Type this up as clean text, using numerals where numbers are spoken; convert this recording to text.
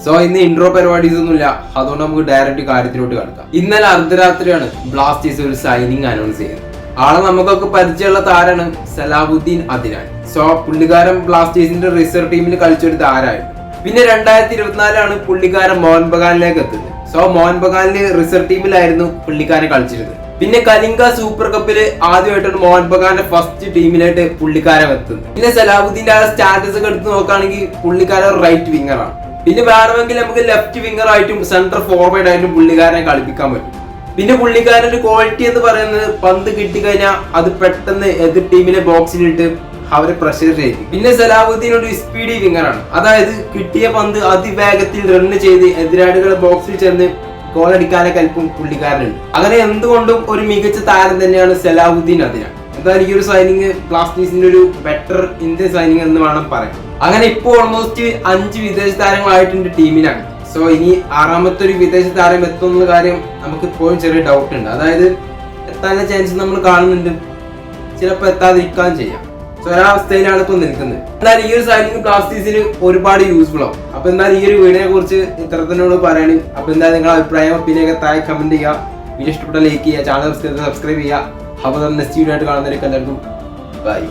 So ഇന്ന് intro പരിപാടീസ് ഒന്നുമില്ല, അതുകൊണ്ട് നമുക്ക് ഡയറക്റ്റ് കാര്യത്തിലോട്ട് കടക്കാം. ഇന്നലെ അർദ്ധരാത്രിയാണ് ബ്ലാസ്റ്റേഴ്സ് ഒരു സൈനിങ് അനൗൺസ് ചെയ്തത്. ആളെ നമുക്കൊക്കെ പരിചയമുള്ള താരാണ് സലാഹുദ്ദീൻ അദ്നാൻ. സോ പുള്ളിക്കാരൻ ബ്ലാസ്റ്റേഴ്സിന്റെ റിസർവ് ടീമിൽ കളിച്ചൊരു താരമായിരുന്നു. പിന്നെ 2024 പുള്ളിക്കാരൻ മോഹൻ ബഗാനിലേക്ക് എത്തുന്നത്. സോ മോഹൻ ബഗാനില് റിസർവ് ടീമിലായിരുന്നു പുള്ളിക്കാരൻ കളിച്ചിരുന്നത്. പിന്നെ കലിംഗ സൂപ്പർ കപ്പില് ആദ്യമായിട്ടാണ് മോഹൻ ബഗാന്റെ ഫസ്റ്റ് ടീമിലായിട്ട് പുള്ളിക്കാരൻ എത്തുന്നത്. പിന്നെ സലാഹുദ്ദീന്റെ ആ സ്റ്റാറ്റസ് ഒക്കെ എടുത്ത് നോക്കുകയാണെങ്കിൽ പുള്ളിക്കാരൻ റൈറ്റ് വിങ്ങറാണ്. പിന്നെ വേണമെങ്കിൽ നമുക്ക് ലെഫ്റ്റ് വിങ്ങർ ആയിട്ടും സെന്റർ ഫോർവേഡ് ആയിട്ടും പുള്ളിക്കാരനെ കളിപ്പിക്കാൻ പറ്റും. പിന്നെ പുള്ളിക്കാരന്റെ ക്വാളിറ്റി എന്ന് പറയുന്നത് പന്ത് കിട്ടിക്കഴിഞ്ഞാൽ അത് പെട്ടെന്ന് എതിർ ടീമിലെ ബോക്സിലിട്ട് അവരെ പ്രഷർ ചെയ്യും. പിന്നെ സലാഹുദ്ദീൻ ഒരു സ്പീഡി വിങ്ങറാണ്, അതായത് കിട്ടിയ പന്ത് അതിവേഗത്തിൽ റൺ ചെയ്ത് എതിരാളികളുടെ ബോക്സിൽ ചെന്ന് ഗോൾ അടിക്കാനൊക്കെ അല്പം പുള്ളിക്കാരനുണ്ട്. അങ്ങനെ എന്തുകൊണ്ടും ഒരു മികച്ച താരം തന്നെയാണ് സലാഹുദ്ദീൻ അദ്നാൻ. എന്തായാലും ഈ ഒരു സൈനിങ് ബ്ലാസ്റ്റേഴ്സിന്റെ ഒരു ബെറ്റർ ഇന്ത്യൻ സൈനിങ് എന്ന് വേണം പറയാം. അങ്ങനെ ഇപ്പോൾ ഓൾമോസ്റ്റ് 5 വിദേശ താരങ്ങളായിട്ടുണ്ട് ടീമിനാണ്. സോ ഇനി 6ാമത്തെ ഒരു വിദേശ താരം എത്തുന്ന കാര്യം നമുക്ക് ഇപ്പോഴും ചെറിയ ഡൗട്ട് ഉണ്ട്. അതായത് എത്താനുള്ള ചാൻസ് നമ്മൾ കാണുന്നുണ്ട്, ചിലപ്പോൾ എത്താതിരിക്കാൻ ചെയ്യാം. സോ ഒരവസ്ഥയിലാണ് ഇപ്പൊ നിൽക്കുന്നത്. എന്നാലും ഈ ഒരു സൈനിങ് ബ്ലാസ്റ്റേഴ്സിന് ഒരുപാട് യൂസ്ഫുൾ ആവും. അപ്പൊ എന്തായാലും ഈ ഒരു വീഡിയോയെ കുറിച്ച് ഇത്തരത്തിനോട് പറയണം. അപ്പൊ എന്തായാലും നിങ്ങളുടെ അഭിപ്രായം ഒപ്പീനിയൊക്കെ താഴെ കമന്റ് ചെയ്യുക. വീഡിയോ ഇഷ്ടപ്പെട്ട ലൈക്ക് ചെയ്യുക, ചാനൽ സബ്സ്ക്രൈബ് ചെയ്യുക. അപ്പോൾ നെക്സ്റ്റ് വീഡിയോ ആയിട്ട് കാണുന്നവരൊക്കെ എല്ലാവർക്കും ബൈ.